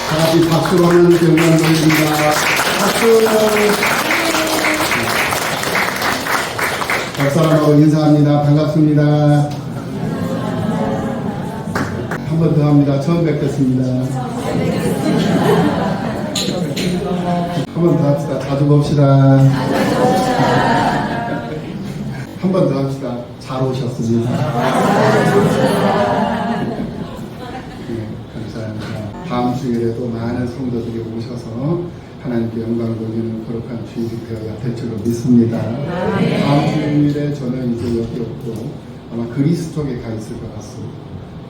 다시 박수로 하나님께 영광 돌립니다. 박수. 박사람하고 인사합니다. 반갑습니다. 한 번 더 합니다. 처음 뵙겠습니다. 한 번 더 합시다. 자주 봅시다. 한 번 더 합시다. 잘 오셨습니다. 네, 감사합니다. 다음 주일에도 많은 성도들이 오셔서 하나님께 영광 돌리는 거룩한 주일이 되어야 될 줄로 믿습니다. 다음 주일에 저는 이제 여기 없고 아마 그리스 쪽에 가 있을 것 같습니다.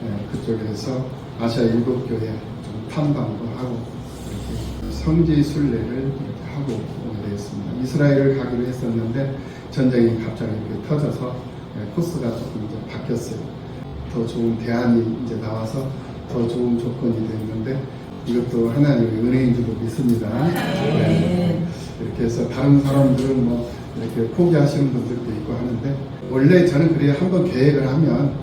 네, 그쪽에서 아시아 일곱 교회 좀 탐방도 하고 이렇게 성지 순례를 이렇게 하고 오게 되었습니다. 이스라엘을 가기로 했었는데 전쟁이 갑자기 이렇게 터져서 코스가 조금 이제 바뀌었어요. 더 좋은 대안이 이제 나와서 더 좋은 조건이 됐는데 이것도 하나님의 은혜인 줄로 믿습니다. 네. 이렇게 해서 다른 사람들은 뭐 이렇게 포기하시는 분들도 있고 하는데 원래 저는 그래야 한번 계획을 하면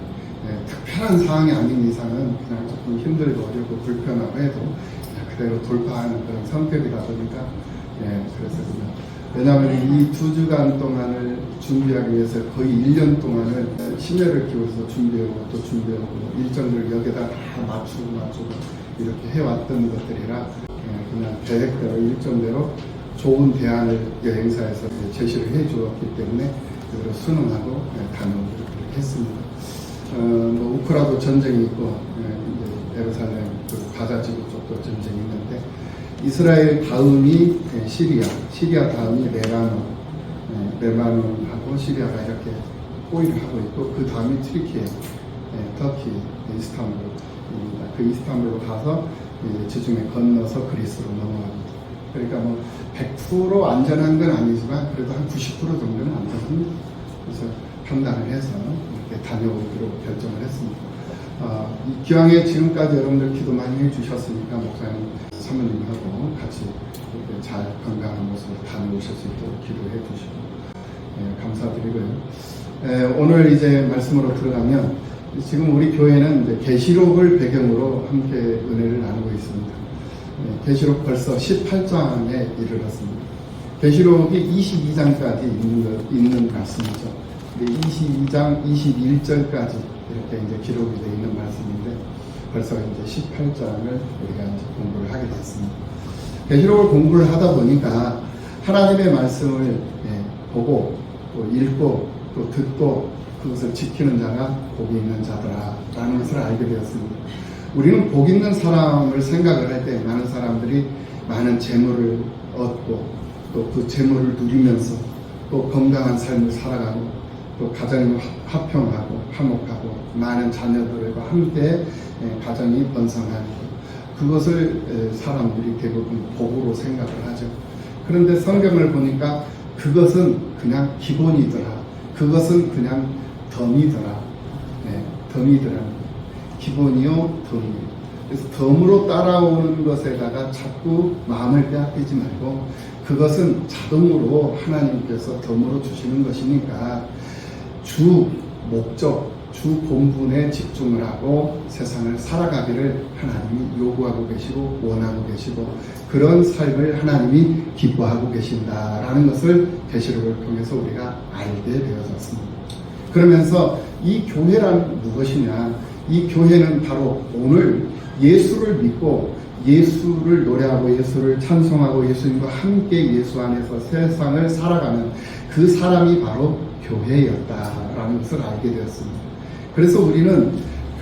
특별한 상황이 아닌 이상은 그냥 조금 힘들고 어렵고 불편하고 해도 그대로 돌파하는 그런 성격이다 보니까 그래서 그냥 왜냐하면 이 2주간 동안을 준비하기 위해서 거의 1년 동안을 심혈을 기울여서 준비하고 또 준비하고 일정들을 여기다 다 맞추고 이렇게 해왔던 것들이라 그냥 계획대로 일정대로 좋은 대안을 여행사에서 제시를 해주었기 때문에 이걸 순응하고 다녀오기로 했습니다. 뭐 우크라도 전쟁이 있고 이제 예루살렘 그 가자지구 쪽도 전쟁이 있는데 이스라엘 다음이 시리아 다음이 레바논하고 시리아가 이렇게 호위를 하고 있고 그 다음이 트리키에, 터키, 이스탄불입니다. 그 이스탄불로 가서 지중해 건너서 그리스로 넘어갑니다. 그러니까 뭐 100% 안전한 건 아니지만 그래도 한 90% 정도는 안전합니다. 그래서 판단을 해서 이렇게 다녀오기로 결정을 했습니다. 이 기왕에 지금까지 여러분들 기도 많이 해주셨으니까 목사님 사모님하고 같이 이렇게 잘 건강한 모습으로 다녀오실 수 있도록 기도해 주시고 감사드리고요. 오늘 이제 말씀으로 들어가면 지금 우리 교회는 이제 계시록을 배경으로 함께 은혜를 나누고 있습니다. 계시록 벌써 18장에 이르렀습니다. 계시록이 22장까지 있는 말씀이죠. 22장, 21절까지 이렇게 이제 기록이 되어 있는 말씀인데 벌써 이제 18장을 우리가 이제 공부를 하게 됐습니다. 계시록을 공부를 하다 보니까 하나님의 말씀을 보고 또 읽고 또 듣고 그것을 지키는 자가 복이 있는 자더라라는 것을 알게 되었습니다. 우리는 복 있는 사람을 생각을 할 때 많은 사람들이 많은 재물을 얻고 또 그 재물을 누리면서 또 건강한 삶을 살아가고 또 가정이 화평하고 화목하고 많은 자녀들과 함께 가정이 번성하고 그것을 사람들이 대부분 복으로 생각을 하죠. 그런데 성경을 보니까 그것은 그냥 기본이더라. 그것은 그냥 덤이더라. 덤이더라. 기본이요, 덤이요. 그래서 덤으로 따라오는 것에다가 자꾸 마음을 빼앗기지 말고 그것은 자동으로 하나님께서 덤으로 주시는 것이니까 주 목적, 주 본분에 집중을 하고 세상을 살아가기를 하나님이 요구하고 계시고 원하고 계시고 그런 삶을 하나님이 기뻐하고 계신다라는 것을 계시록을 통해서 우리가 알게 되어졌습니다. 그러면서 이 교회란 무엇이냐? 이 교회는 바로 오늘 예수를 믿고 예수를 노래하고 예수를 찬송하고 예수님과 함께 예수 안에서 세상을 살아가는 그 사람이 바로 교회였다라는 것을 알게 되었습니다. 그래서 우리는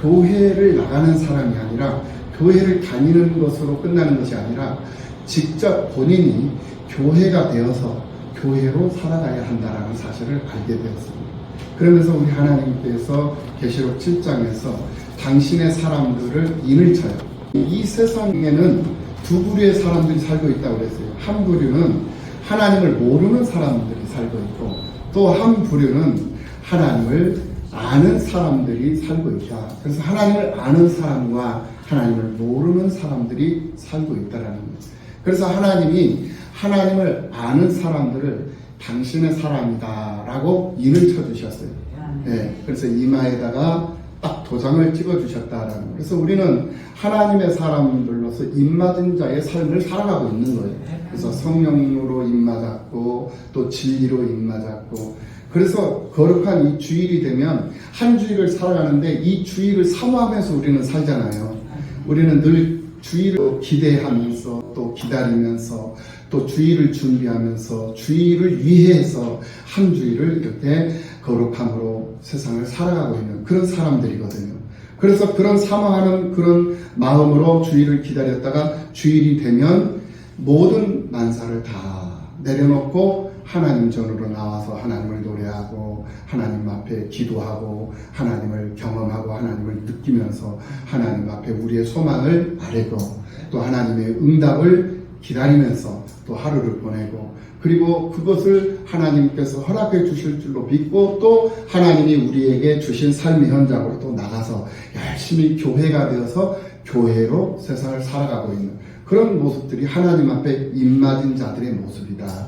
교회를 나가는 사람이 아니라 교회를 다니는 것으로 끝나는 것이 아니라 직접 본인이 교회가 되어서 교회로 살아가야 한다는 사실을 알게 되었습니다. 그러면서 우리 하나님께서 계시록 7장에서 당신의 사람들을 인을 쳐요. 이 세상에는 두 부류의 사람들이 살고 있다고 그랬어요. 한 부류는 하나님을 모르는 사람들이 살고 있고 또 한 부류는 하나님을 아는 사람들이 살고 있다. 그래서 하나님을 아는 사람과 하나님을 모르는 사람들이 살고 있다라는 거죠. 그래서 하나님이 하나님을 아는 사람들을 당신의 사람이다 라고 인을 쳐주셨어요. 그래서 이마에다가 딱 도장을 찍어주셨다라는 거예요. 그래서 우리는 하나님의 사람들로서 입맞은 자의 삶을 살아가고 있는 거예요. 그래서 성령으로 입맞았고 또 진리로 입맞았고, 그래서 거룩한 이 주일이 되면 한 주일을 살아가는데 이 주일을 사모하면서 우리는 살잖아요. 우리는 늘 주일을 기대하면서 또 기다리면서 또 주일을 준비하면서 주일을 위해서 한 주일을 이렇게 거룩함으로 세상을 살아가고 있는 그런 사람들이거든요. 그래서 그런 사모하는 그런 마음으로 주일을 기다렸다가 주일이 되면 모든 만사를 다 내려놓고 하나님 전으로 나와서 하나님을 노래하고 하나님 앞에 기도하고 하나님을 경험하고 하나님을 느끼면서 하나님 앞에 우리의 소망을 아뢰고 또 하나님의 응답을 기다리면서 또 하루를 보내고, 그리고 그것을 하나님께서 허락해 주실 줄로 믿고 또 하나님이 우리에게 주신 삶의 현장으로 또 나가서 열심히 교회가 되어서 교회로 세상을 살아가고 있는 그런 모습들이 하나님 앞에 입맞은 자들의 모습이다.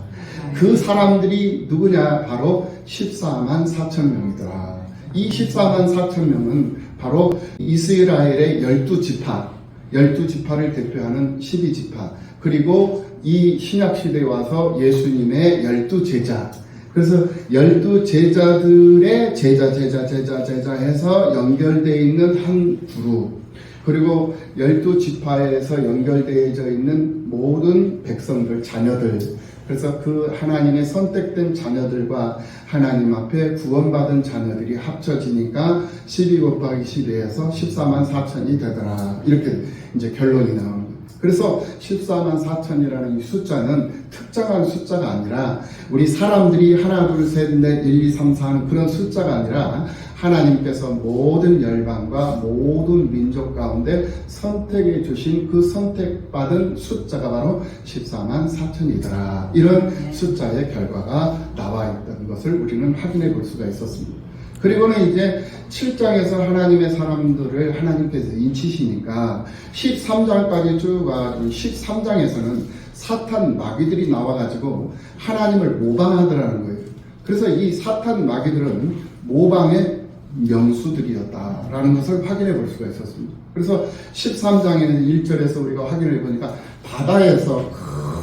그 사람들이 누구냐? 바로 14만 4천 명이더라. 이 14만 4천 명은 바로 이스라엘의 12지파, 12지파를 대표하는 12지파, 그리고 이 신약시대에 와서 예수님의 12제자, 그래서 12제자들의 제자 해서 연결되어 있는 한 그룹, 그리고 12지파에서 연결되어져 있는 모든 백성들, 자녀들, 그래서 그 하나님의 선택된 자녀들과 하나님 앞에 구원받은 자녀들이 합쳐지니까 12 곱하기 12에서 14만 4천이 되더라. 이렇게 이제 결론이 나오는 거예요. 그래서 14만 4천이라는 이 숫자는 특정한 숫자가 아니라 우리 사람들이 하나, 둘, 셋, 넷, 1, 2, 3, 4 하는 그런 숫자가 아니라 하나님께서 모든 열방과 모든 민족 가운데 선택해 주신 그 선택받은 숫자가 바로 14만 4천이더라. 이런 숫자의 결과가 나와 있다는 것을 우리는 확인해 볼 수가 있었습니다. 그리고는 이제 7장에서 하나님의 사람들을 하나님께서 인치시니까 13장까지 쭉 와가지고 13장에서는 사탄 마귀들이 나와가지고 하나님을 모방하더라는 거예요. 그래서 이 사탄 마귀들은 모방의 명수들이었다라는 것을 확인해 볼 수가 있었습니다. 그래서 13장에는 1절에서 우리가 확인해 보니까 바다에서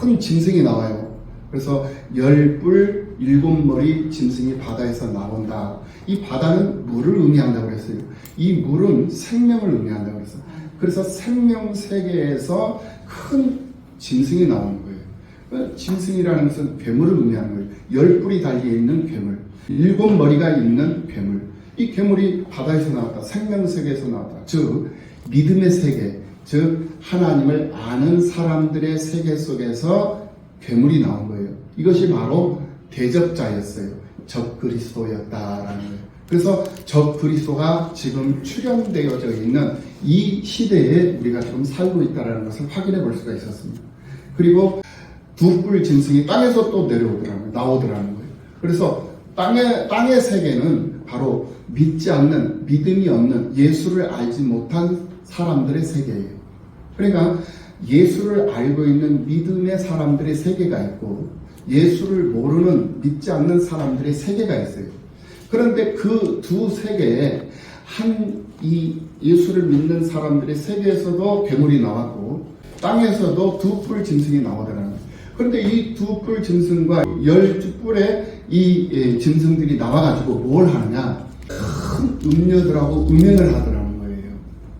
큰 짐승이 나와요. 그래서 10뿔 7머리 짐승이 바다에서 나온다. 이 바다는 물을 의미한다고 그랬어요. 이 물은 생명을 의미한다고 그랬어요. 그래서 생명 세계에서 큰 짐승이 나오는 거예요. 짐승이라는 것은 괴물을 의미하는 거예요. 10뿔이 달려있는 괴물, 7머리가 있는 괴물. 이 괴물이 바다에서 나왔다. 생명 세계에서 나왔다. 즉 믿음의 세계, 즉 하나님을 아는 사람들의 세계 속에서 괴물이 나온 거예요. 이것이 바로 대적자였어요. 적그리스도였다라는 거예요. 그래서 적그리스도가 지금 출현되어져 있는 이 시대에 우리가 지금 살고 있다는 것을 확인해 볼 수가 있었습니다. 그리고 두 뿔 짐승이 땅에서 또 나오더라는 거예요. 그래서 땅의 세계는 바로 믿지 않는, 믿음이 없는, 예수를 알지 못한 사람들의 세계예요. 그러니까 예수를 알고 있는 믿음의 사람들의 세계가 있고 예수를 모르는, 믿지 않는 사람들의 세계가 있어요. 그런데 그 두 세계에 이 예수를 믿는 사람들의 세계에서도 괴물이 나왔고 땅에서도 두 뿔 짐승이 나오더라는 거예요. 그런데 이 두 뿔 짐승과 12뿔의 이 짐승들이 나와가지고 뭘 하느냐? 큰 음녀들하고 음행을 하더라는 거예요.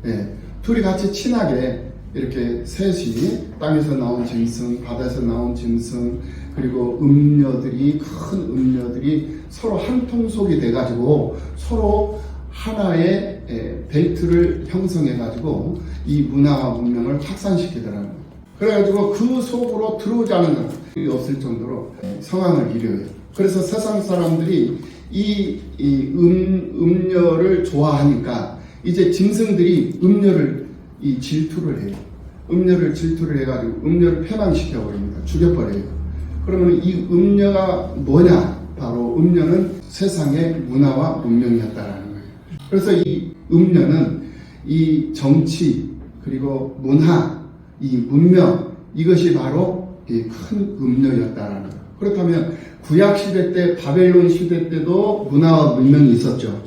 네. 둘이 같이 친하게 이렇게 셋이, 땅에서 나온 짐승, 바다에서 나온 짐승, 그리고 큰 음녀들이 서로 한 통속이 돼가지고 서로 하나의 벨트를 형성해가지고 이 문화와 문명을 확산시키더라는 거예요. 그래가지고 그 속으로 들어오지 않은 것이 없을 정도로 성황을 이뤄요. 그래서 세상 사람들이 이 음녀를 좋아하니까 이제 짐승들이 음녀를 질투를 해요. 음녀를 질투를 해가지고 음녀를 패망시켜버립니다. 죽여버려요. 그러면 이 음녀가 뭐냐? 바로 음녀는 세상의 문화와 문명이었다라는 거예요. 그래서 이 음녀는 이 정치, 그리고 문화, 이 문명, 이것이 바로 이 큰 음녀였다라는 거예요. 그렇다면 구약 시대 때, 바벨론 시대 때도 문화와 문명이 있었죠.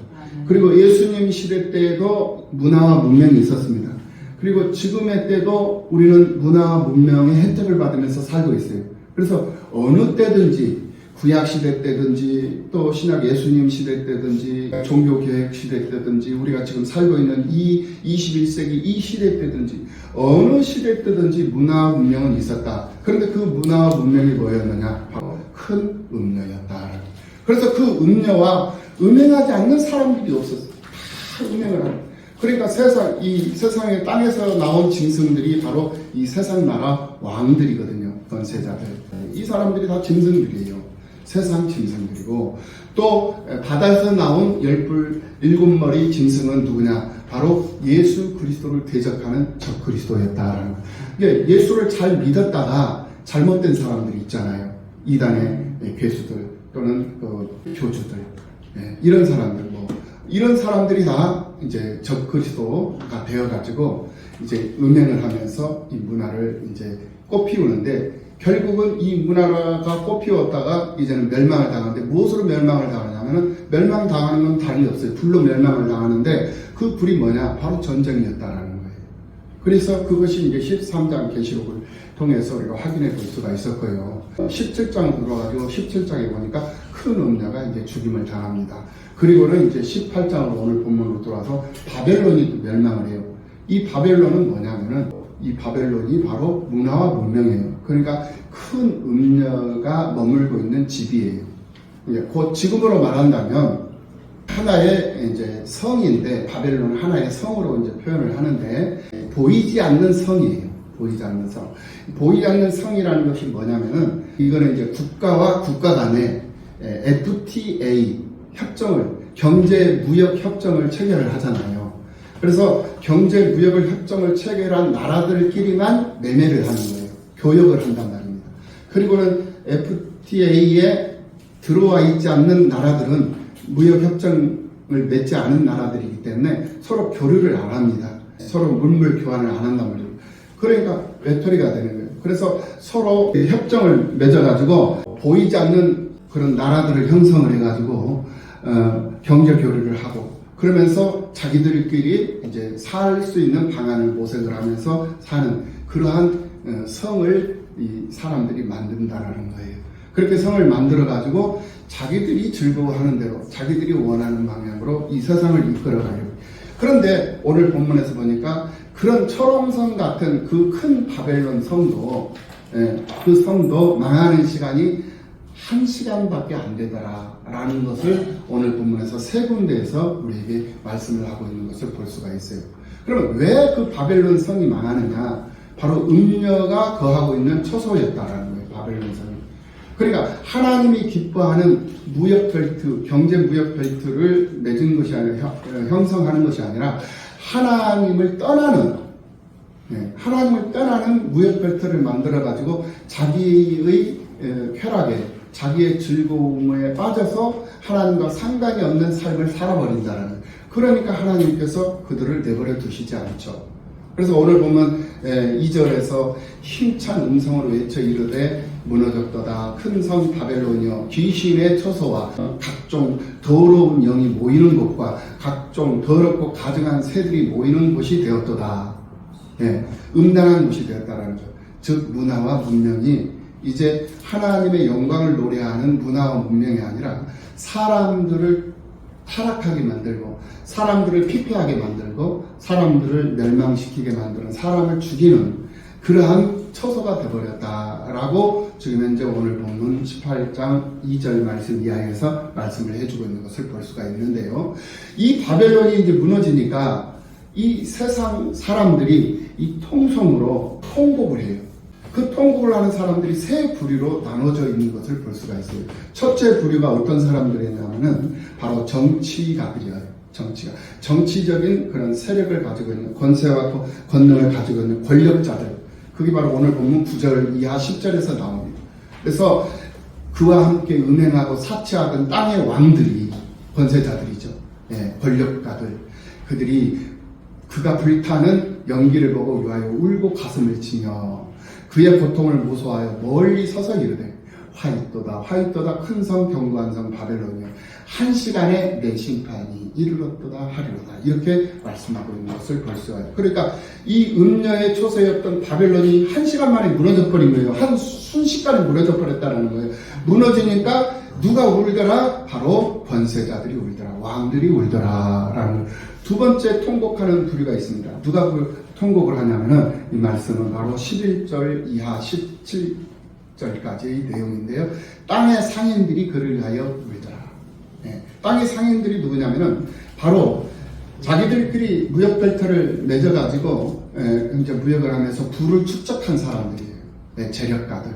그리고 예수님 시대 때에도 문화와 문명이 있었습니다. 그리고 지금의 때도 우리는 문화와 문명의 혜택을 받으면서 살고 있어요. 그래서 어느 때든지 구약 시대 때든지 또 신약 예수님 시대 때든지 종교개혁 시대 때든지 우리가 지금 살고 있는 이 21세기 이 시대 때든지 어느 시대 때든지 문화와 문명은 있었다. 그런데 그 문화와 문명이 뭐였느냐? 바로 큰 음녀였다. 그래서 그 음녀와 음행하지 않는 사람들이 없었어요. 다 음행을 하는. 그러니까 이 세상의 땅에서 나온 짐승들이 바로 이 세상 나라 왕들이거든요. 권세자들. 이 사람들이 다 짐승들이에요. 세상 짐승들이고 또 바다에서 나온 일곱 머리 짐승은 누구냐? 바로 예수 그리스도를 대적하는 적그리스도였다라는 거예요. 그러니까 예수를 잘 믿었다가 잘못된 사람들이 있잖아요. 이단의 괴수들 또는 교주들 이런 사람들 이런 사람들이 다 이제 적그리스도가 되어가지고 이제 음행을 하면서 이 문화를 이제 꽃피우는데 결국은 이 문화가 꽃피웠다가 이제는 멸망을 당하는데 무엇으로 멸망을 당하냐면은 멸망당하는 건 다름이 없어요. 불로 멸망을 당하는데 그 불이 뭐냐? 바로 전쟁이었다라는 거예요. 그래서 그것이 이제 13장 계시록을 통해서 우리가 확인해 볼 수가 있었고요. 17장 들어가지고 17장에 보니까 큰 음녀가 이제 죽임을 당합니다. 그리고는 이제 18장으로 오늘 본문으로 돌아서 바벨론이 또 멸망을 해요. 이 바벨론은 뭐냐면은 이 바벨론이 바로 문화와 문명이에요. 그러니까 큰 음녀가 머물고 있는 집이에요. 곧 지금으로 말한다면 하나의 이제 성인데 바벨론은 하나의 성으로 이제 표현을 하는데 보이지 않는 성이에요. 보이지 않는 성. 보이지 않는 성이라는 것이 뭐냐면은 이거는 이제 국가와 국가 간의 FTA 협정을 경제 무역 협정을 체결을 하잖아요. 그래서 경제 무역을 협정을 체결한 나라들끼리만 매매를 하는 거예요. 교역을 한단 말입니다. 그리고는 FTA에 들어와 있지 않는 나라들은 무역 협정을 맺지 않은 나라들이기 때문에 서로 교류를 안 합니다. 서로 물물 교환을 안 한단 말이에요. 그러니까 외톨이가 되는 거예요. 그래서 서로 협정을 맺어가지고 보이지 않는 그런 나라들을 형성을 해가지고 경제 교류를 하고 그러면서 자기들끼리 이제 살 수 있는 방안을 모색을 하면서 사는 그러한 성을 이 사람들이 만든다라는 거예요. 그렇게 성을 만들어 가지고 자기들이 즐거워하는 대로 자기들이 원하는 방향으로 이 세상을 이끌어가려고. 그런데 오늘 본문에서 보니까 그런 철옹성 같은 그 큰 바벨론 성도 그 성도 망하는 시간이 1시간밖에 안 되더라라는 것을 오늘 본문에서 세 군데에서 우리에게 말씀을 하고 있는 것을 볼 수가 있어요. 그러면 왜 그 바벨론 성이 망하느냐? 바로 음녀가 거하고 있는 처소였다라는 거예요. 바벨론 성이. 그러니까 하나님이 기뻐하는 무역 벨트, 경제 무역 벨트를 맺은 것이 아니라 형성하는 것이 아니라 하나님을 떠나는 무역 벨트를 만들어 가지고 자기의 쾌락에 자기의 즐거움에 빠져서 하나님과 상관이 없는 삶을 살아버린다는. 그러니까 하나님께서 그들을 내버려 두시지 않죠. 그래서 오늘 보면 2절에서 힘찬 음성으로 외쳐 이르되 무너졌도다. 큰 성 바벨론이여 귀신의 처소와 각종 더러운 영이 모이는 곳과 각종 더럽고 가증한 새들이 모이는 곳이 되었도다. 음란한 곳이 되었다라는 거죠. 즉 문화와 문명이 이제 하나님의 영광을 노래하는 문화와 문명이 아니라 사람들을 타락하게 만들고 사람들을 피폐하게 만들고 사람들을 멸망시키게 만드는 사람을 죽이는 그러한 처소가 되어버렸다라고 지금 현재 오늘 본문 18장 2절 말씀 이하에서 말씀을 해주고 있는 것을 볼 수가 있는데요. 이 바벨론이 이제 무너지니까 이 세상 사람들이 이 통성으로 통곡을 해요. 그 통곡을 하는 사람들이 세 부류로 나눠져 있는 것을 볼 수가 있어요. 첫째 부류가 어떤 사람들이냐면은 바로 정치가들이에요. 정치적인 그런 세력을 가지고 있는 권세와 권능을 가지고 있는 권력자들. 그게 바로 오늘 본문 9절 이하 10절에서 나옵니다. 그래서 그와 함께 은행하고 사치하던 땅의 왕들이 권세자들이죠. 권력가들. 그들이 그가 불타는 연기를 보고 유하여 울고 가슴을 치며 그의 고통을 무서워하여 멀리 서서 이르되 화이또다 큰 성 견고한 성 바벨론이여 한 시간에 내 심판이 이르렀도다 하리로다. 이렇게 말씀하고 있는 것을 볼 수가 있어요. 그러니까 이 음녀의 초세였던 바벨론이 한 시간 만에 무너져 버린 거예요. 한 순식간에 무너져 버렸다는 거예요. 무너지니까 누가 울더라? 바로 권세자들이 울더라. 왕들이 울더라. 라는 두 번째 통곡하는 부류가 있습니다. 누가 통곡을 하냐면은 이 말씀은 바로 11절 이하 17절까지의 내용인데요. 땅의 상인들이 그를 위하여 울더라. 네. 땅의 상인들이 누구냐면은 바로 자기들끼리 무역 벨트를 맺어가지고 이제 무역을 하면서 부를 축적한 사람들이에요. 네, 재력가들.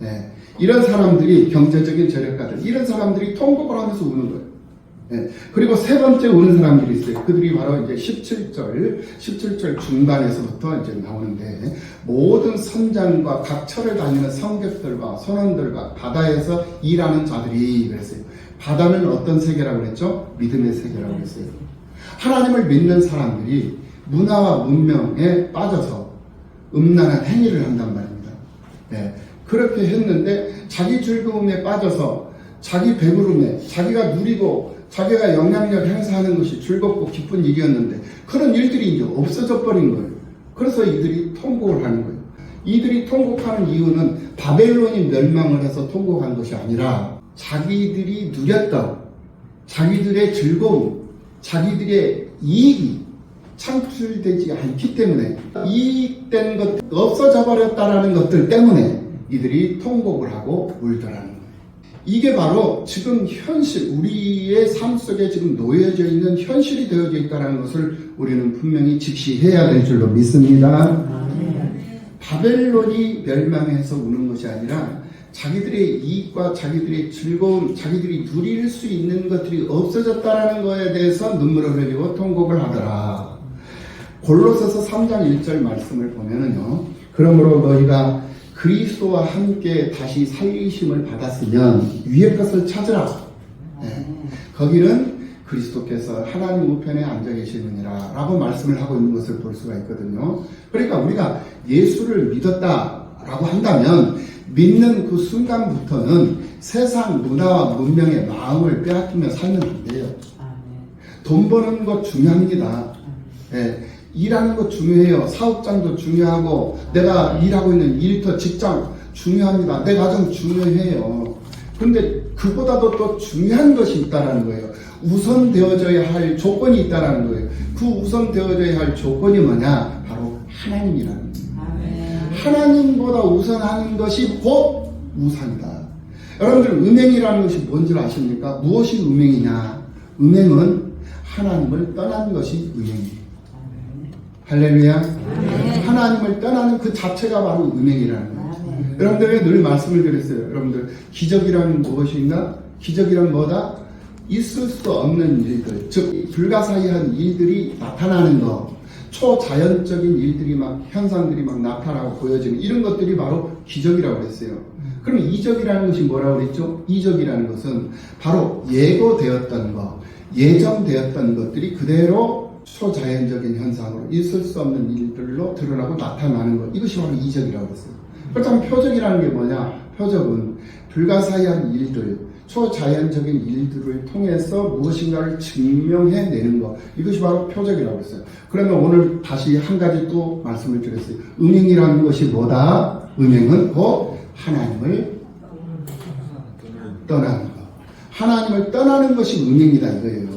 네. 이런 사람들이 경제적인 재력가들, 이런 사람들이 통곡을 하면서 우는 거예요. 네. 그리고 세 번째 우는 사람들이 있어요. 그들이 바로 이제 17절 중반에서부터 이제 나오는데, 모든 선장과 각 철을 다니는 성객들과 선원들과 바다에서 일하는 자들이 그랬어요. 바다는 어떤 세계라고 그랬죠? 믿음의 세계라고 그랬어요. 하나님을 믿는 사람들이 문화와 문명에 빠져서 음란한 행위를 한단 말입니다. 네. 그렇게 했는데 자기 즐거움에 빠져서 자기 배부름에 자기가 누리고 자기가 영향력 행사하는 것이 즐겁고 기쁜 일이었는데 그런 일들이 이제 없어져 버린 거예요. 그래서 이들이 통곡을 하는 거예요. 이들이 통곡하는 이유는 바벨론이 멸망을 해서 통곡한 것이 아니라 자기들이 누렸던 자기들의 즐거움, 자기들의 이익이 창출되지 않기 때문에, 이익된 것, 없어져 버렸다라는 것들 때문에 이들이 통곡을 하고 울더라는 거예요. 이게 바로 지금 현실, 우리의 삶 속에 지금 놓여져 있는 현실이 되어져 있다는 것을 우리는 분명히 직시해야 될 줄로 믿습니다. 바벨론이 멸망해서 우는 것이 아니라 자기들의 이익과 자기들의 즐거움, 자기들이 누릴 수 있는 것들이 없어졌다는 것에 대해서 눈물을 흘리고 통곡을 하더라. 골로새서 3장 1절 말씀을 보면은요, 그러므로 너희가 그리스도와 함께 다시 살리심을 받았으면 위의 것을 찾으라. 네. 거기는 그리스도께서 하나님 우편에 앉아 계시느니라 라고 말씀을 하고 있는 것을 볼 수가 있거든요. 그러니까 우리가 예수를 믿었다라고 한다면 믿는 그 순간부터는 세상 문화와 문명의 마음을 빼앗기며 살면 안 돼요. 돈 버는 것 중요합니다. 네. 일하는 것 중요해요. 사업장도 중요하고 내가 일하고 있는 일터, 직장 중요합니다. 내 가정 중요해요. 그런데 그보다도 또 중요한 것이 있다는 거예요. 우선되어져야 할 조건이 있다는 거예요. 그 우선되어져야 할 조건이 뭐냐? 바로 하나님이라는 거예요. 하나님보다 우선하는 것이 곧 우상이다. 여러분들 음행이라는 것이 뭔지 아십니까? 무엇이 음행이냐? 음행은 하나님을 떠난 것이 음행이에요. 할렐루야. 하나님을 떠나는 그 자체가 바로 음행이라는 거예요. 여러분들에게 늘 말씀을 드렸어요. 여러분들, 기적이란 무엇인가? 기적이란 뭐다? 있을 수 없는 일들, 즉 불가사의한 일들이 나타나는 것, 초자연적인 일들이 막, 현상들이 막 나타나고 보여지는 이런 것들이 바로 기적이라고 했어요. 그럼 이적이라는 것이 뭐라고 그랬죠? 이적이라는 것은 바로 예고되었던 것, 예정되었던 것들이 그대로 초자연적인 현상으로 있을 수 없는 일들로 드러나고 나타나는 것, 이것이 바로 이적이라고 했어요. 그렇다면 표적이라는 게 뭐냐? 표적은 불가사의한 일들, 초자연적인 일들을 통해서 무엇인가를 증명해내는 것, 이것이 바로 표적이라고 했어요. 그러면 오늘 다시 한 가지 또 말씀을 드렸어요. 음행이라는 것이 뭐다? 음행은 곧 하나님을 떠나는 것. 하나님을 떠나는 것이 음행이다 이거예요.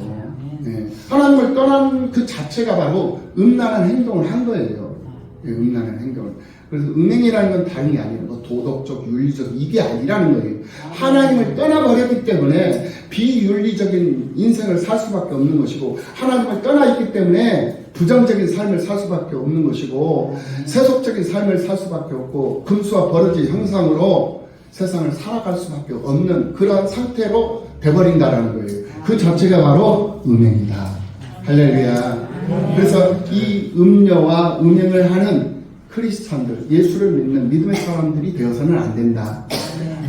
네. 하나님을 떠난 그 자체가 바로 음란한 행동을 한 거예요. 네, 음란한 행동을. 그래서 음행이라는 건 다른 게 아니에요. 뭐 도덕적, 윤리적 이게 아니라는 거예요. 하나님을 떠나버렸기 때문에 비윤리적인 인생을 살 수밖에 없는 것이고, 하나님을 떠나 있기 때문에 부정적인 삶을 살 수밖에 없는 것이고, 세속적인 삶을 살 수밖에 없고, 금수와 버러지 형상으로 세상을 살아갈 수밖에 없는 그런 상태로 돼버린다라는 거예요. 그 자체가 바로 음행이다. 할렐루야. 그래서 이 음녀와 음행을 하는 크리스찬들, 예수를 믿는 믿음의 사람들이 되어서는 안 된다.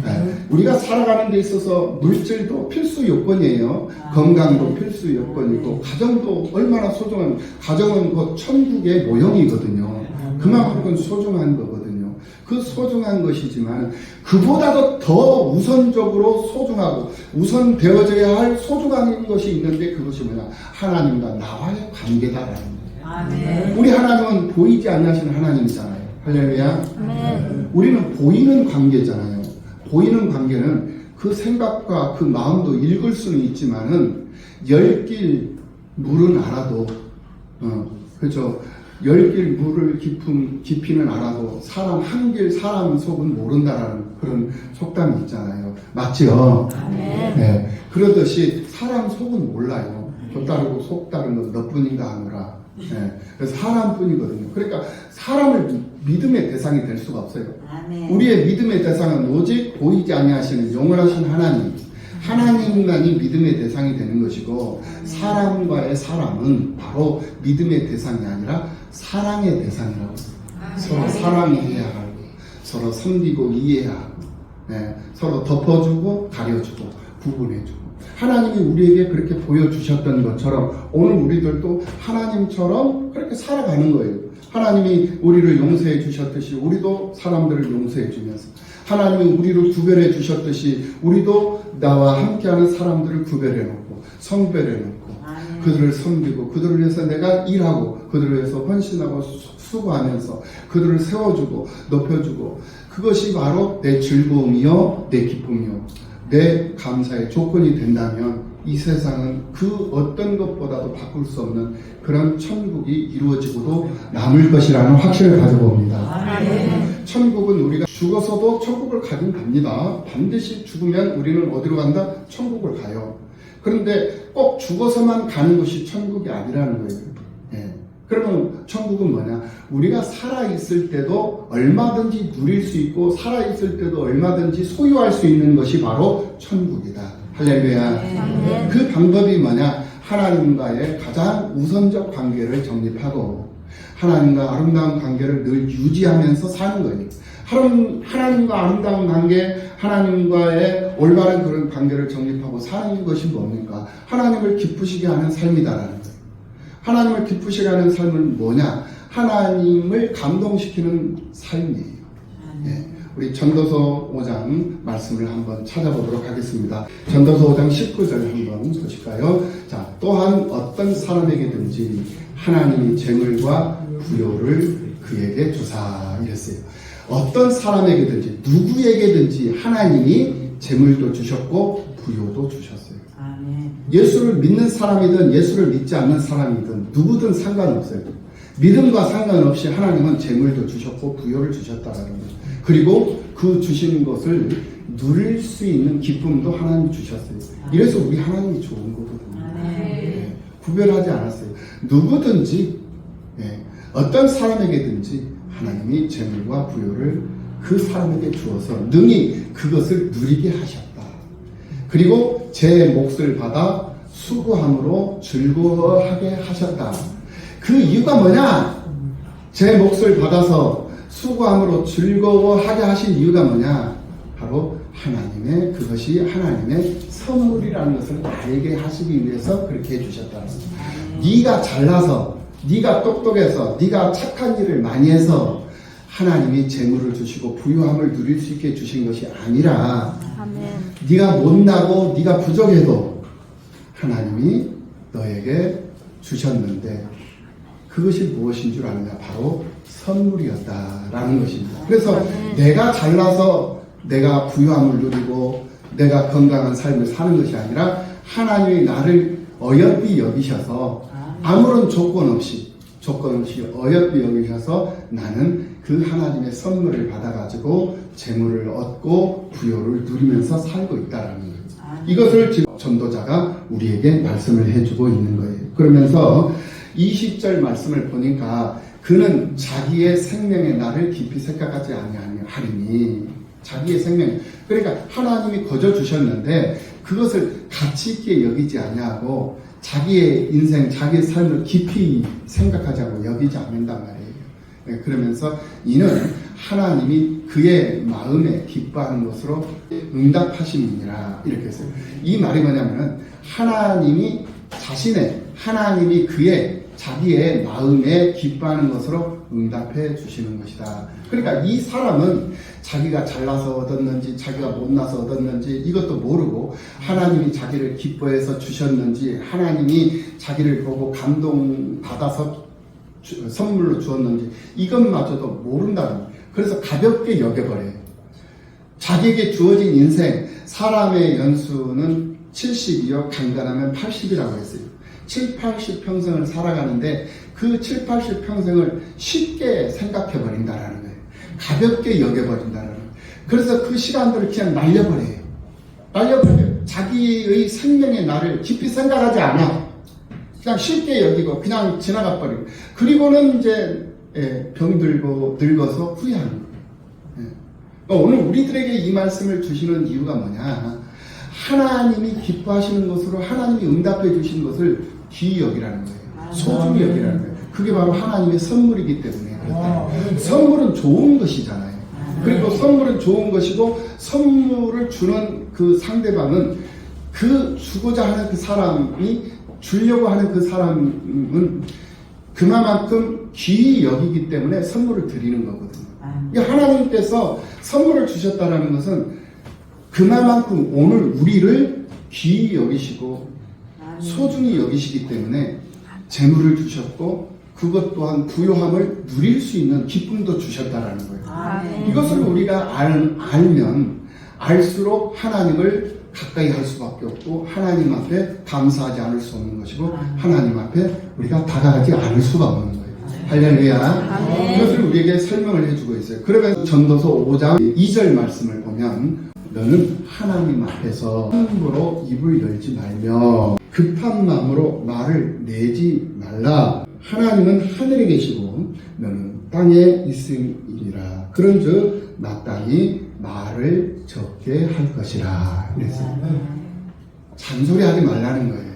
네. 우리가 살아가는 데 있어서 물질도 필수 요건이에요. 건강도 필수 요건이고, 가정도 얼마나 소중한, 가정은 곧 천국의 모형이거든요. 그만큼 소중한 거거든요. 그 소중한 것이지만 그보다도 더 우선적으로 소중하고 우선되어져야 할 소중한 것이 있는데 그것이 뭐냐? 하나님과 나와의 관계다라는 거예요. 아멘. 우리 하나님은 보이지 않으시는 하나님이잖아요. 할렐루야. 아멘. 우리는 보이는 관계잖아요. 보이는 관계는 그 생각과 그 마음도 읽을 수는 있지만은 열 길 물은 알아도 그렇죠. 열 길 물을 깊이는 알아도 사람 한 길 사람 속은 모른다라는 그런 속담이 있잖아요. 맞죠? 네. 그러듯이 사람 속은 몰라요. 저 따르고 속 따르는 너뿐인가 하노라. 네. 그래서 사람뿐이거든요. 그러니까 사람을 믿음의 대상이 될 수가 없어요. 아멘. 우리의 믿음의 대상은 오직 보이지 아니하시는 영원하신 하나님, 하나님만이 믿음의 대상이 되는 것이고, 사람과의 사람은 바로 믿음의 대상이 아니라 사랑의 대상이라고. 서로 사랑해야 하고, 서로 섬기고 이해하고, 네, 서로 덮어주고 가려주고 구분해주고. 하나님이 우리에게 그렇게 보여주셨던 것처럼 오늘 우리들도 하나님처럼 그렇게 살아가는 거예요. 하나님이 우리를 용서해 주셨듯이 우리도 사람들을 용서해 주면서, 하나님이 우리를 구별해 주셨듯이 우리도 나와 함께하는 사람들을 구별해 놓고 성별해 놓고 그들을 섬기고 그들을 위해서 내가 일하고 그들을 위해서 헌신하고 수고하면서 그들을 세워주고 높여주고, 그것이 바로 내 즐거움이요 내 기쁨이요 내 감사의 조건이 된다면 이 세상은 그 어떤 것보다도 바꿀 수 없는 그런 천국이 이루어지고도 남을 것이라는 확신을 가져봅니다. 천국은 우리가 죽어서도 천국을 가긴 갑니다. 반드시 죽으면 우리는 어디로 간다? 천국을 가요. 그런데 꼭 죽어서만 가는 것이 천국이 아니라는 거예요. 예. 그러면 천국은 뭐냐? 우리가 살아있을 때도 얼마든지 누릴 수 있고 살아있을 때도 얼마든지 소유할 수 있는 것이 바로 천국이다. 할렐루야. 그 방법이 뭐냐? 하나님과의 가장 우선적 관계를 정립하고 하나님과 아름다운 관계를 늘 유지하면서 사는 거예요. 하나님과 아름다운 관계, 하나님과의 올바른 그런 관계를 정립하고 사는 것이 뭡니까? 하나님을 기쁘시게 하는 삶이다라는 거예요. 하나님을 기쁘시게 하는 삶은 뭐냐? 하나님을 감동시키는 삶이에요. 예. 우리 전도서 5장 말씀을 한번 찾아보도록 하겠습니다. 전도서 5장 19절 한번 보실까요? 자, 또한 어떤 사람에게든지 하나님이 재물과 부요를 그에게 주사 이랬어요. 어떤 사람에게든지 누구에게든지 하나님이 재물도 주셨고 부요도 주셨어요. 아멘. 예수를 믿는 사람이든 예수를 믿지 않는 사람이든 누구든 상관없어요. 믿음과 상관없이 하나님은 재물도 주셨고 부요를 주셨다라는 거예요. 그리고 그 주신 것을 누릴 수 있는 기쁨도 하나님이 주셨어요. 이래서 우리 하나님이 좋은 거거든요. 네, 구별하지 않았어요. 누구든지 어떤 사람에게든지 하나님이 재물과 부요를 그 사람에게 주어서 능히 그것을 누리게 하셨다. 그리고 제 몫을 받아 수고함으로 즐거워하게 하셨다. 그 이유가 뭐냐? 제 몫을 받아서 수고함으로 즐거워하게 하신 이유가 뭐냐? 바로 하나님의, 그것이 하나님의 선물이라는 것을 나에게 하시기 위해서 그렇게 해주셨다는 거예요. 네가 잘나서, 네가 똑똑해서, 네가 착한 일을 많이 해서 하나님이 재물을 주시고 부유함을 누릴 수 있게 주신 것이 아니라, 네가 못나고 네가 부족해도 하나님이 너에게 주셨는데 그것이 무엇인 줄 아느냐? 바로 선물이었다라는 것입니다. 그래서 내가 잘나서 내가 부유함을 누리고 내가 건강한 삶을 사는 것이 아니라 하나님이 나를 어여삐 여기셔서 아무런 조건 없이 어여삐 여기셔서 나는 그 하나님의 선물을 받아가지고 재물을 얻고 부요를 누리면서 살고 있다라는 거예요. 이것을 지금 전도자가 우리에게 말씀을 해주고 있는 거예요. 그러면서 20절 말씀을 보니까 그는 자기의 생명의 날을 깊이 생각하지 아니하리니, 자기의 생명, 그러니까 하나님이 거저 주셨는데 그것을 가치 있게 여기지 아니하고 자기의 인생, 자기의 삶을 깊이 생각하지 않고 여기지 않는단 말이에요. 그러면서 이는 하나님이 그의 마음에 기뻐하는 것으로 응답하심이니라 이렇게 했어요. 이 말이 뭐냐면은 하나님이 그의 자기의 마음에 기뻐하는 것으로 응답해 주시는 것이다. 그러니까 이 사람은 자기가 잘나서 얻었는지 자기가 못나서 얻었는지 이것도 모르고 하나님이 자기를 기뻐해서 주셨는지 하나님이 자기를 보고 감동받아서 선물로 주었는지 이것마저도 모른다는 거예요. 그래서 가볍게 여겨버려요. 자기에게 주어진 인생, 사람의 연수는 70이요 강간하면 80이라고 했어요. 7, 80평생을 살아가는데 그 7, 80평생을 쉽게 생각해버린다라는 거예요. 가볍게 여겨버린다라는 거예요. 그래서 그 시간들을 그냥 날려버려요. 날려버려요. 자기의 생명의 날을 깊이 생각하지 않아. 그냥 쉽게 여기고 그냥 지나가 버리고 그리고는 이제 병들고 늙어서 후회하는 거예요. 오늘 우리들에게 이 말씀을 주시는 이유가 뭐냐? 하나님이 기뻐하시는 것으로 하나님이 응답해 주신 것을 귀히 여기라는 거예요. 소중히 여기라는 거예요. 그게 바로 하나님의 선물이기 때문에 그렇다. 선물은 좋은 것이잖아요. 그리고 선물은 좋은 것이고 선물을 주는 그 상대방은 그 주고자 하는 그 사람이 주려고 하는 그 사람은 그만큼 귀히 여기기 때문에 선물을 드리는 거거든요. 그러니까 하나님께서 선물을 주셨다는 것은 그만큼 오늘 우리를 귀히 여기시고 소중히 여기시기 때문에 재물을 주셨고 그것 또한 부요함을 누릴 수 있는 기쁨도 주셨다라는 거예요. 이것을 우리가 알면 알수록 하나님을 가까이 할 수밖에 없고 하나님 앞에 감사하지 않을 수 없는 것이고 하나님 앞에 우리가 다가가지 않을 수가 없는 거예요. 할렐루야. 그것을 우리에게 설명을 해주고 있어요. 그러면 전도서 5장 2절 말씀을 보면 너는 하나님 앞에서 함부로 입을 열지 말며 급한 마음으로 말을 내지 말라. 하나님은 하늘에 계시고 너는 땅에 있으리라. 그런즉 마땅히 말을 적게 할 것이라. 그래서 잔소리하지 말라는 거예요.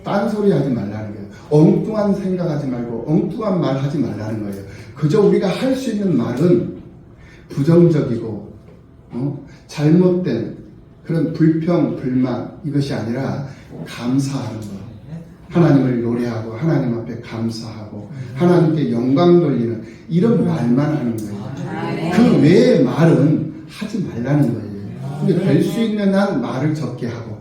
딴소리하지 말라는 거예요. 엉뚱한 생각하지 말고 엉뚱한 말 하지 말라는 거예요. 그저 우리가 할 수 있는 말은 부정적이고 잘못된 그런 불평, 불만 이것이 아니라 감사하는 것. 하나님을 노래하고 하나님 앞에 감사하고 하나님께 영광 돌리는 이런 말만 하는 거예요. 그 외의 말은 하지 말라는 거예요. 근데 될 수 있는 한 말을 적게 하고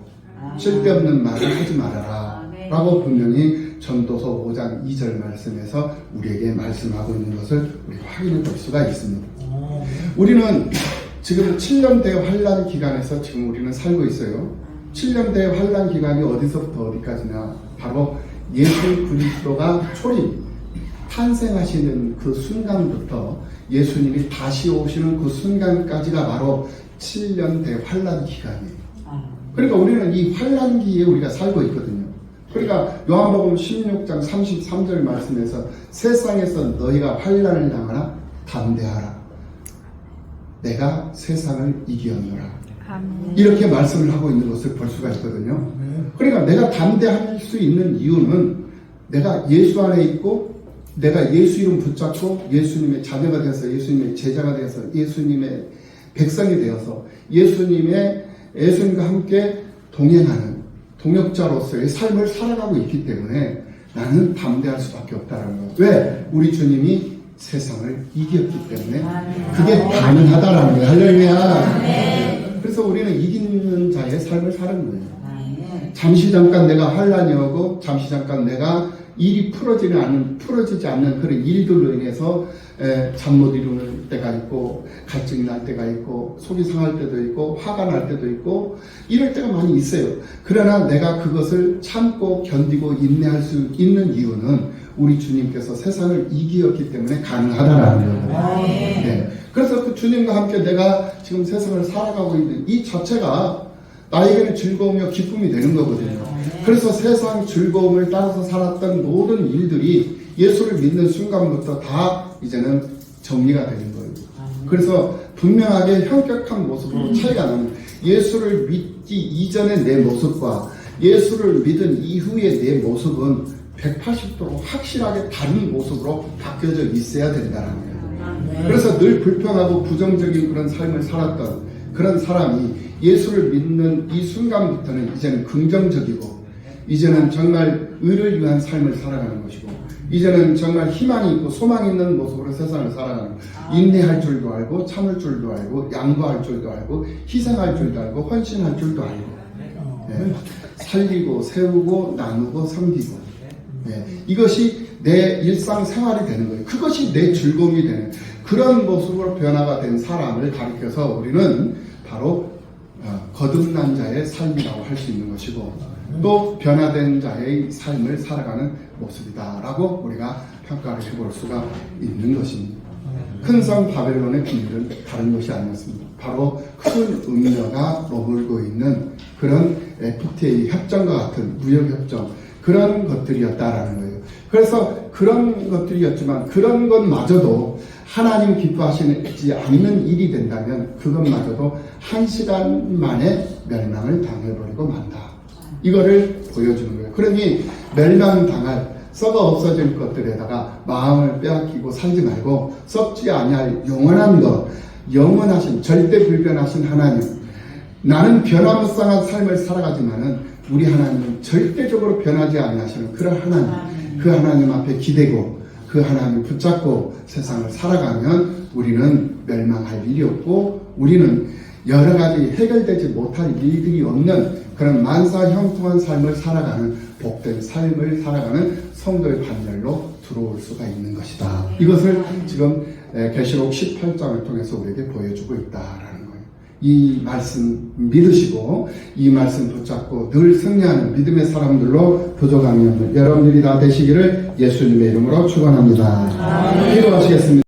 쓸데없는 말을 하지 말아라 라고 분명히 전도서 5장 2절 말씀에서 우리에게 말씀하고 있는 것을 우리 확인해 볼 수가 있습니다. 우리는 지금 7년대 환란 기간에서 지금 우리는 살고 있어요. 7년대 환란 기간이 어디서부터 어디까지냐? 바로 예수 그리스도가 초림, 탄생하시는 그 순간부터 예수님이 다시 오시는 그 순간까지가 바로 7년대 환란 기간이에요. 그러니까 우리는 이 환란기에 우리가 살고 있거든요. 그러니까 요한복음 16장 33절 말씀에서 세상에서 너희가 환란을 당하나 담대하라. 내가 세상을 이기었노라. 이렇게 말씀을 하고 있는 것을 볼 수가 있거든요. 그러니까 내가 담대할 수 있는 이유는 내가 예수 안에 있고 내가 예수 이름 붙잡고 예수님의 자녀가 되어서 예수님의 제자가 되어서 예수님의 백성이 되어서 예수님과 함께 동행하는 동역자로서의 삶을 살아가고 있기 때문에 나는 담대할 수밖에 없다는 거예요. 왜? 우리 주님이 세상을 이겼기 때문에 그게 가능하다라는 거예요. 할렐루야. 그래서 우리는 이기는 자의 삶을 사는 거예요. 잠시 잠깐 내가 환란이 오고 잠시 잠깐 내가 일이 풀어지지 않는 그런 일들로 인해서 잠 못 이루는 때가 있고 갈증이 날 때가 있고 속이 상할 때도 있고 화가 날 때도 있고 이럴 때가 많이 있어요. 그러나 내가 그것을 참고 견디고 인내할 수 있는 이유는 우리 주님께서 세상을 이기었기 때문에 가능하다라는 거예요. 네. 그래서 그 주님과 함께 내가 지금 세상을 살아가고 있는 이 자체가 나에게는 즐거움이며 기쁨이 되는 거거든요. 그래서 세상 즐거움을 따라서 살았던 모든 일들이 예수를 믿는 순간부터 다 이제는 정리가 되는 거예요. 그래서 분명하게 현격한 모습으로 차이가 나는 예수를 믿기 이전의 내 모습과 예수를 믿은 이후의 내 모습은 180도로 확실하게 다른 모습으로 바뀌어져 있어야 된다는 거예요. 그래서 늘 불평하고 부정적인 그런 삶을 살았던 그런 사람이 예수를 믿는 이 순간부터는 이제는 긍정적이고 이제는 정말 의를 위한 삶을 살아가는 것이고 이제는 정말 희망이 있고 소망이 있는 모습으로 세상을 살아가는 거예요. 인내할 줄도 알고 참을 줄도 알고 양보할 줄도 알고 희생할 줄도 알고 헌신할 줄도 알고 예. 살리고 세우고 나누고 섬기고 예. 이것이 내 일상생활이 되는 거예요. 그것이 내 즐거움이 되는 그런 모습으로 변화가 된 사람을 가리켜서 우리는 바로 거듭난 자의 삶이라고 할 수 있는 것이고 또 변화된 자의 삶을 살아가는 모습이다라고 우리가 평가를 해볼 수가 있는 것입니다. 큰 성 바벨론의 비밀은 다른 것이 아니었습니다. 바로 큰 음녀가 머물고 있는 그런 FTA 협정과 같은 무역협정 그런 것들이었다라는 거예요. 그래서 그런 것들이었지만 그런 것마저도 하나님 기뻐하시지 않는 일이 된다면 그것마저도 1시간 만에 멸망을 당해버리고 만다. 이거를 보여주는 거예요. 그러니 멸망당할 썩어 없어질 것들에다가 마음을 빼앗기고 살지 말고 썩지 아니할 영원한 것, 영원하신 절대 불변하신 하나님, 나는 변화무쌍한 삶을 살아가지만은 우리 하나님은 절대적으로 변하지 아니하시는 그런 하나님, 그 하나님 앞에 기대고 그 하나님을 붙잡고 세상을 살아가면 우리는 멸망할 일이 없고 우리는 여러 가지 해결되지 못할 일들이 없는 그런 만사형통한 삶을 살아가는 복된 삶을 살아가는 성도의 반열로 들어올 수가 있는 것이다. 이것을 지금 계시록 18장을 통해서 우리에게 보여주고 있다라는 거예요. 이 말씀 믿으시고 이 말씀 붙잡고 늘 승리하는 믿음의 사람들로 부족함이 없는 여러분들이 다 되시기를 예수님의 이름으로 축원합니다. 기도하시겠습니다.